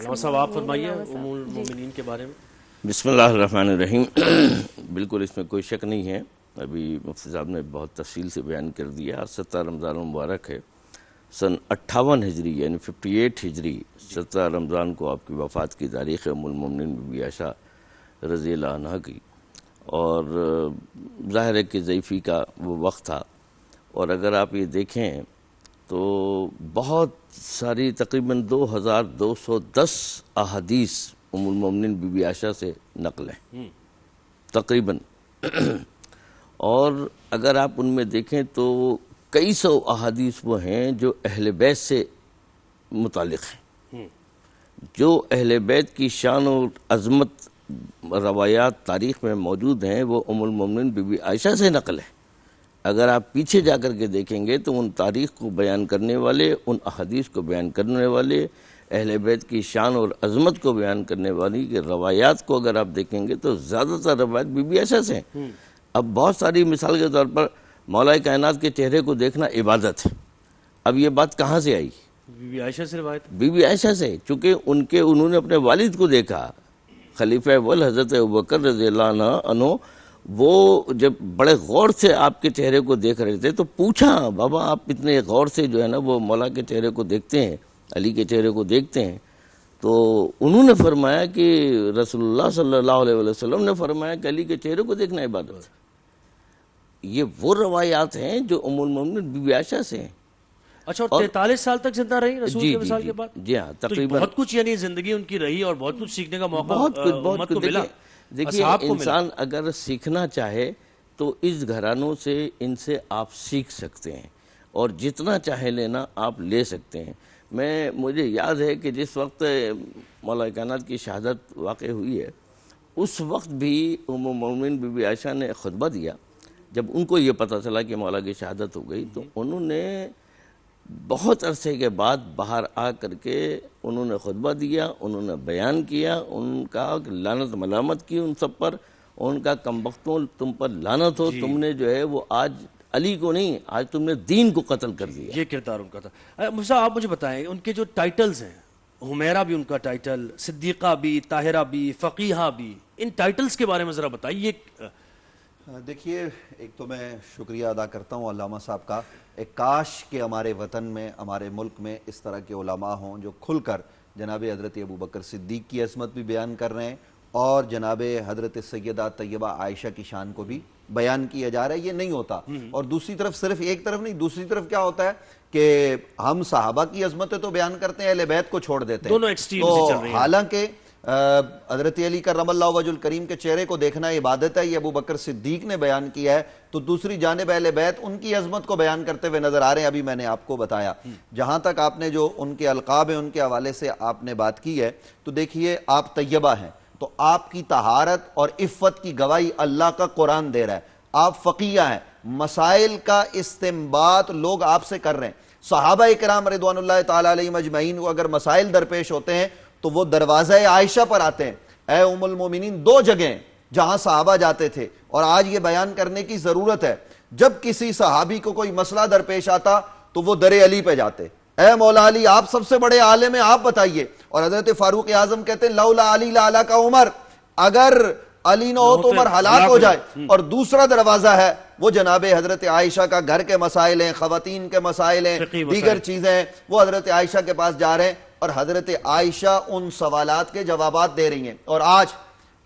علامہ صاحب آپ فرمائیے ام المومنین کے بارے میں۔ بسم اللہ الرحمن الرحیم۔ بالکل اس میں کوئی شک نہیں ہے، ابھی مفتی صاحب نے بہت تفصیل سے بیان کر دیا۔ 17 رمضان المبارک ہے، سن 58 ہجری یعنی 58 ہجری 17 رمضان کو آپ کی وفات کی تاریخ ہے ام المومنین بی بی عائشہ رضی اللہ عنہ کی، اور ظاہر ہے کہ ضعیفی کا وہ وقت تھا، اور اگر آپ یہ دیکھیں تو بہت ساری تقریباً 2210 احادیث ام المومنین بی بی عائشہ سے نقل ہیں تقریباً، اور اگر آپ ان میں دیکھیں تو کئی سو احادیث وہ ہیں جو اہل بیت سے متعلق ہیں، جو اہل بیت کی شان اور عظمت روایات تاریخ میں موجود ہیں وہ ام المومنین بی بی عائشہ سے نقل ہے۔ اگر آپ پیچھے جا کر کے دیکھیں گے تو ان تاریخ کو بیان کرنے والے، ان احادیث کو بیان کرنے والے، اہل بیت کی شان اور عظمت کو بیان کرنے والی کہ روایات کو اگر آپ دیکھیں گے تو زیادہ تر روایت بی بی عائشہ سے ہیں۔ اب بہت ساری مثال کے طور پر مولا کائنات کے چہرے کو دیکھنا عبادت ہے، اب یہ بات کہاں سے آئی؟ بی بی عائشہ سے روایت، بی بی عائشہ سے، چونکہ انہوں نے اپنے والد کو دیکھا، خلیفہ اول حضرت ابوبکر رضی اللہ عنہ، وہ جب بڑے غور سے آپ کے چہرے کو دیکھ رہے تھے تو پوچھا، بابا آپ اتنے غور سے جو ہے نا وہ مولا کے چہرے کو دیکھتے ہیں، علی کے چہرے کو دیکھتے ہیں؟ تو انہوں نے فرمایا کہ رسول اللہ صلی اللہ علیہ وسلم نے فرمایا کہ علی کے چہرے کو دیکھنا عبادت ہے۔ یہ وہ روایات ہیں جو ام المومنین بی بی عائشہ سے ہیں۔ اچھا، اور 43 سال تک زندہ رہی رسول کے وصال کے بعد؟ جی ہاں، تقریباً بہت کچھ یعنی زندگی ان کی رہی اور بہت کچھ سیکھنے کا موقع امت کو ملا۔ دیکھیے انسان اگر سیکھنا چاہے تو اس گھرانوں سے، ان سے آپ سیکھ سکتے ہیں، اور جتنا چاہے لینا آپ لے سکتے ہیں۔ مجھے یاد ہے کہ جس وقت مولا کائنات کی شہادت واقع ہوئی ہے اس وقت بھی ام المومنین بی بی عائشہ نے خطبہ دیا۔ جب ان کو یہ پتہ چلا کہ مولا کی شہادت ہو گئی تو انہوں نے بہت عرصے کے بعد باہر آ کر کے انہوں نے خطبہ دیا، انہوں نے بیان کیا، ان کا لعنت ملامت کی ان سب پر، ان کا کم بختوں تم پر لعنت ہو، تم نے جو ہے وہ آج علی کو نہیں، آج تم نے دین کو قتل کر دیا۔ یہ کردار ان کا تھا۔ موسیٰ آپ مجھے بتائیں ان کے جو ٹائٹلز ہیں، حمیرہ بھی ان کا ٹائٹل، صدیقہ بھی، طاہرہ بھی، فقیہہ بھی، ان ٹائٹلز کے بارے میں ذرا بتائیے۔ دیکھیے، ایک تو میں شکریہ ادا کرتا ہوں علامہ صاحب کا، ایک کاش کہ ہمارے وطن میں، ہمارے ملک میں اس طرح کے علماء ہوں جو کھل کر جناب حضرت ابوبکر صدیق کی عظمت بھی بیان کر رہے ہیں اور جناب حضرت سیدہ طیبہ عائشہ کی شان کو بھی بیان کیا جا رہا ہے۔ یہ نہیں ہوتا، اور دوسری طرف صرف ایک طرف نہیں، دوسری طرف کیا ہوتا ہے کہ ہم صحابہ کی عظمتیں تو بیان کرتے ہیں، اہل بیت کو چھوڑ دیتے ہیں۔ دونوں ایکسٹریم سے چل رہی ہیں۔ حالانکہ حضرت علی کرم اللہ وجہ الکریم کے چہرے کو دیکھنا عبادت ہے، یہ ابوبکر صدیق نے بیان کیا ہے، تو دوسری جانب اہل بیت ان کی عظمت کو بیان کرتے ہوئے نظر آ رہے ہیں۔ ابھی میں نے آپ کو بتایا، جہاں تک آپ نے جو ان کے القاب ہیں ان کے حوالے سے آپ نے بات کی ہے، تو دیکھیے آپ طیبہ ہیں تو آپ کی طہارت اور عفت کی گواہی اللہ کا قرآن دے رہا ہے۔ آپ فقیہ ہیں، مسائل کا استنباط لوگ آپ سے کر رہے ہیں۔ صحابہ کرام رضوان اللہ تعالی علیہم اجمعین کو اگر مسائل درپیش ہوتے ہیں تو وہ دروازہ عائشہ پر آتے ہیں۔ اے ام المومنین، 2 جگہیں جہاں صحابہ جاتے تھے اور آج یہ بیان کرنے کی ضرورت ہے، جب کسی صحابی کو کوئی مسئلہ درپیش آتا تو وہ در علی پہ جاتے، اے مولا علی آپ سب سے بڑے عالم ہیں، آپ بتائیے۔ اور حضرت فاروق اعظم کہتے ہیں لولا علی لا کا عمر، اگر علی نہ ہو تو عمر ہلاک ہو جائے۔ اور دوسرا دروازہ ہے وہ جناب حضرت عائشہ کا، گھر کے مسائل ہیں، خواتین کے مسائل ہیں، دیگر چیزیں ہیں، وہ حضرت عائشہ کے پاس جا رہے ہیں اور حضرت عائشہ ان سوالات کے جوابات دے رہی ہیں۔ اور آج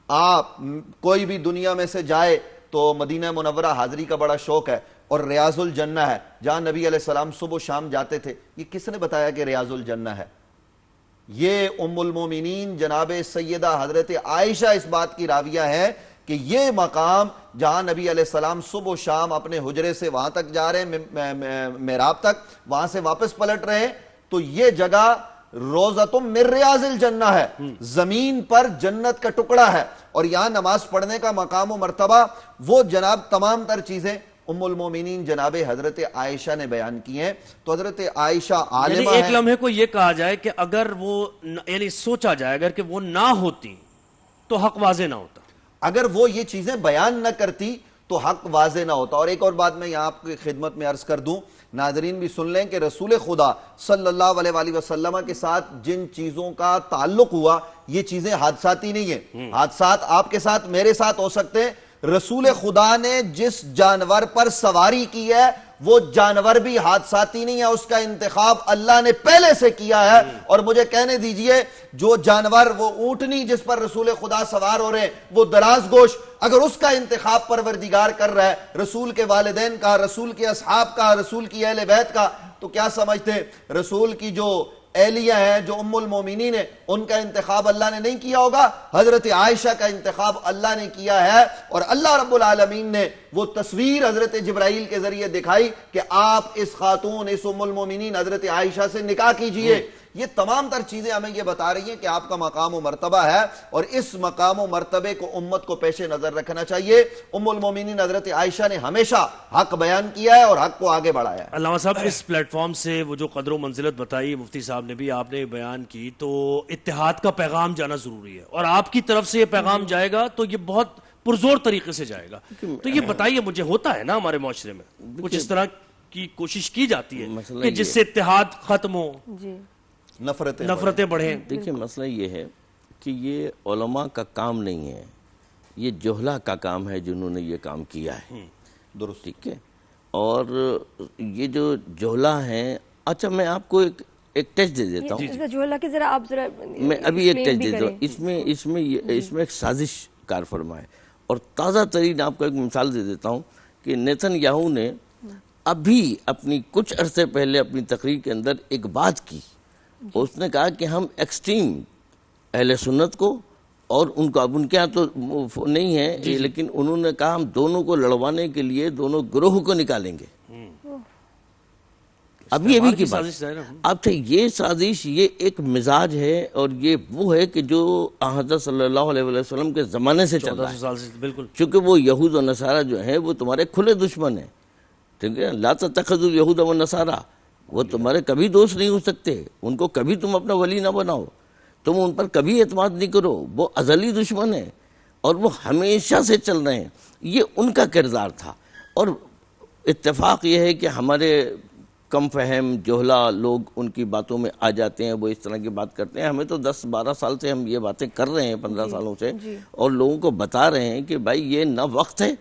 آپ کوئی بھی دنیا میں سے جائے تو مدینہ منورہ حاضری کا بڑا شوق ہے، اور ریاض الجنہ ہے جہاں نبی علیہ السلام صبح و شام جاتے تھے۔ یہ کس نے بتایا کہ ریاض الجنہ ہے؟ یہ ام المومنین جناب سیدہ حضرت عائشہ اس بات کی راویہ ہے کہ یہ مقام جہاں نبی علیہ السلام صبح و شام اپنے حجرے سے وہاں تک جا رہے ہیں، محراب تک، وہاں سے واپس پلٹ رہے ہیں، تو یہ جگہ روضۃ من ریاض الجنہ ہے، زمین پر جنت کا ٹکڑا ہے، اور یہاں نماز پڑھنے کا مقام و مرتبہ، وہ جناب تمام تر چیزیں ام المومنین جناب حضرت عائشہ نے بیان کی ہیں۔ تو حضرت عائشہ عالمہ یعنی ایک لمحے کو یہ کہا جائے کہ اگر وہ، یعنی سوچا جائے اگر کہ وہ نہ ہوتی تو حق واضح نہ ہوتا، اگر وہ یہ چیزیں بیان نہ کرتی تو حق واضح نہ ہوتا. اور ایک اور بات میں یہاں آپ کی خدمت میں عرض کر دوں, ناظرین بھی سن لیں کہ رسول خدا صلی اللہ علیہ وآلہ وسلم کے ساتھ جن چیزوں کا تعلق ہوا یہ چیزیں حادثاتی نہیں ہیں. حادثات آپ کے ساتھ میرے ساتھ ہو سکتے ہیں. رسول خدا نے جس جانور پر سواری کی ہے وہ جانور بھی حادثاتی نہیں ہے, اس کا انتخاب اللہ نے پہلے سے کیا ہے. اور مجھے کہنے دیجئے جو جانور, وہ اونٹنی جس پر رسول خدا سوار ہو رہے ہیں, وہ دراز گوش, اگر اس کا انتخاب پروردگار کر رہا ہے, رسول کے والدین کا, رسول کے اصحاب کا, رسول کی اہل بیت کا, تو کیا سمجھتے ہیں رسول کی جو اہلیہ ہیں, جو ام المومنین ہیں, ان کا انتخاب اللہ نے نہیں کیا ہوگا؟ حضرت عائشہ کا انتخاب اللہ نے کیا ہے. اور اللہ رب العالمین نے وہ تصویر حضرت جبرائیل کے ذریعے دکھائی کہ آپ اس خاتون, اس ام المومنین حضرت عائشہ سے نکاح کیجئے. یہ تمام تر چیزیں ہمیں یہ بتا رہی ہیں کہ آپ کا مقام و مرتبہ ہے, اور اس مقام و مرتبے کو امت کو پیش نظر رکھنا چاہیے. ام المومنین حضرت عائشہ نے ہمیشہ حق بیان کیا ہے اور حق کو آگے بڑھایا ہے. علامہ صاحب, اس پلیٹ فارم سے وہ جو قدر و منزلت بتائی مفتی صاحب نے بھی, آپ نے بیان کی, تو اتحاد کا پیغام جانا ضروری ہے, اور آپ کی طرف سے یہ پیغام جائے گا تو یہ بہت پرزور طریقے سے جائے گا. تو یہ بتائیے مجھے, ہوتا ہے نا ہمارے معاشرے میں کچھ اس طرح کی کوشش کی جاتی ہے کہ جس سے اتحاد ختم ہو, نفرتیں بڑھیں؟ دیکھیں مسئلہ یہ ہے کہ یہ علماء کا کام نہیں ہے, یہ جہلا کا کام ہے جنہوں نے یہ کام کیا ہے. درست, ٹھیک ہے. اور یہ جو جہلا ہیں, اچھا میں آپ کو ایک ٹیسٹ دے دیتا ہوں. جہلا کی ذرا آپ ذرا میں ابھی ایک ٹیسٹ دے دیتا ہوں. اس میں ایک سازش کار فرما ہے. اور تازہ ترین آپ کو ایک مثال دے دیتا ہوں کہ نیتن یاہو نے ابھی اپنی کچھ عرصے پہلے اپنی تقریر کے اندر ایک بات کی. اس نے کہا کہ ہم ایکسٹریم اہل سنت کو, اور ان کو اب ان کے ہاں تو نہیں ہے, لیکن انہوں نے کہا ہم دونوں کو لڑوانے کے لیے دونوں گروہ کو نکالیں گے. ابھی کی بات. اب یہ سازش, یہ ایک مزاج ہے, اور یہ وہ ہے کہ جو حضرت صلی اللہ علیہ وسلم کے زمانے سے چل رہا ہے. چونکہ وہ یہود و نصارہ جو ہیں وہ تمہارے کھلے دشمن ہیں. ٹھیک ہے, لا تتخذوا اليہود والنصارى, وہ تمہارے کبھی دوست نہیں ہو سکتے, ان کو کبھی تم اپنا ولی نہ بناؤ, تم ان پر کبھی اعتماد نہیں کرو, وہ ازلی دشمن ہیں اور وہ ہمیشہ سے چل رہے ہیں. یہ ان کا کردار تھا. اور اتفاق یہ ہے کہ ہمارے کم فہم جہلا لوگ ان کی باتوں میں آ جاتے ہیں, وہ اس طرح کی بات کرتے ہیں. ہمیں تو 10-12 سال سے ہم یہ باتیں کر رہے ہیں, 15 سالوں سے, اور لوگوں کو بتا رہے ہیں کہ بھائی یہ نہ وقت ہے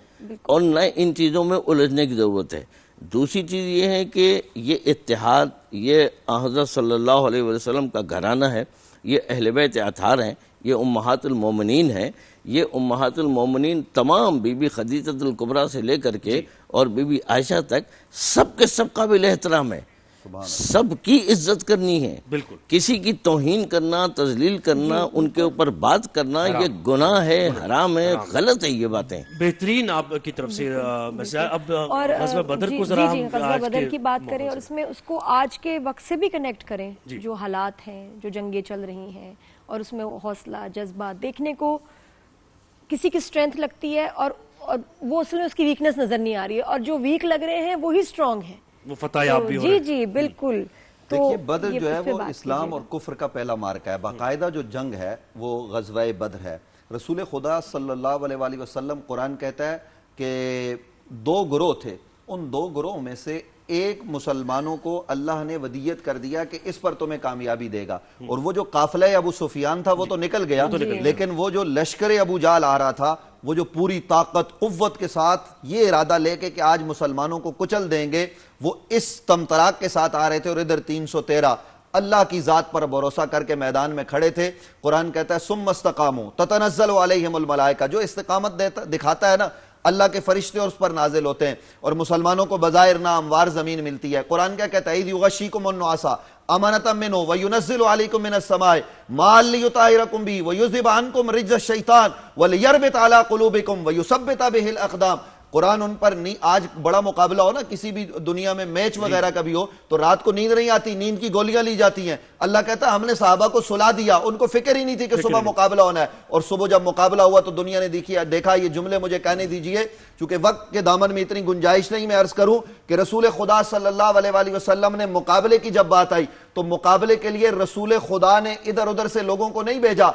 اور نہ ان چیزوں میں الجھنے کی ضرورت ہے. دوسری چیز یہ ہے کہ یہ اتحاد, یہ حضرت صلی اللہ علیہ وسلم کا گھرانہ ہے, یہ اہل بیت اطہار ہیں, یہ امہات المومنین ہیں. یہ امہات المومنین تمام بی بی خدیجہ الکبریٰ سے لے کر کے اور بی بی عائشہ تک سب کے سب قابل احترام ہے, سب کی عزت کرنی ہے. بالکل, کسی کی توہین کرنا, تذلیل کرنا, ان کے اوپر بات کرنا, یہ گناہ ہے, حرام ہے, غلط ہے یہ باتیں. بہترین آپ کی طرف سے. اب غزوہ بدر کو ذرا ہم غزوہ بدر کی بات کریں, اور اس میں اس کو آج کے وقت سے بھی کنیکٹ کریں, جو حالات ہیں, جو جنگیں چل رہی ہیں, اور اس میں حوصلہ, جذبہ دیکھنے کو کسی کی اسٹرینتھ لگتی ہے, اور وہ اصل میں اس کی ویکنس نظر نہیں آ رہی ہے, اور جو ویک لگ رہے ہیں وہی اسٹرانگ ہیں, وہ فتح یاب بھی ہو رہے ہیں. جی بالکل. دیکھیے بدر جو ہے وہ اسلام اور کفر کا پہلا مارکہ ہے. باقاعدہ جو جنگ ہے وہ غزوہ بدر ہے. رسول خدا صلی اللہ علیہ وآلہ وسلم, قرآن کہتا ہے کہ 2 گروہ تھے, ان 2 گروہوں میں سے ایک مسلمانوں کو اللہ نے ودیت کر دیا کہ اس پر تمہیں کامیابی دے گا. اور وہ جو قافلہ ابو سفیان تھا وہ تو نکل گیا, لیکن وہ جو لشکر ابو جہل آ رہا تھا, وہ جو پوری طاقت قوت کے ساتھ یہ ارادہ لے کے کہ آج مسلمانوں کو کچل دیں گے, وہ اس تمطراق کے ساتھ آ رہے تھے. اور ادھر 313 اللہ کی ذات پر بھروسہ کر کے میدان میں کھڑے تھے. قرآن کہتا ہے ثم استقاموا تتنزل علیہم الملائکہ, جو استقامت دکھاتا ہے نا, اللہ کے فرشتے اور اس پر نازل ہوتے ہیں, اور مسلمانوں کو بظاہر ناموار زمین ملتی ہے. قرآن کیا کہتا ہے, اذ یغشیکم النعاس امانۃ منہ وینزل علیکم من السماء ما لیطہرکم بہ ویذھب عنکم رجز الشیطان ولیربط علی قلوبکم ویثبت بہ الاقدام. قرآن ان پر آج بڑا مقابلہ ہو نا, کسی بھی دنیا میں میچ وغیرہ کا بھی ہو, تو رات کو نیند نہیں آتی, نیند کی گولیاں لی جاتی ہیں. اللہ کہتا ہے ہم نے صحابہ کو سلا دیا, ان کو فکر ہی نہیں تھی کہ صبح مقابلہ ہونا ہے. اور صبح جب مقابلہ ہوا تو دنیا نے دیکھا. یہ جملے مجھے کہنے دیجئے, چونکہ وقت کے دامن میں اتنی گنجائش نہیں, میں عرض کروں کہ رسول خدا صلی اللہ علیہ وآلہ وسلم نے مقابلے کی جب بات آئی تو مقابلے کے لیے رسول خدا نے ادھر ادھر سے لوگوں کو نہیں بھیجا,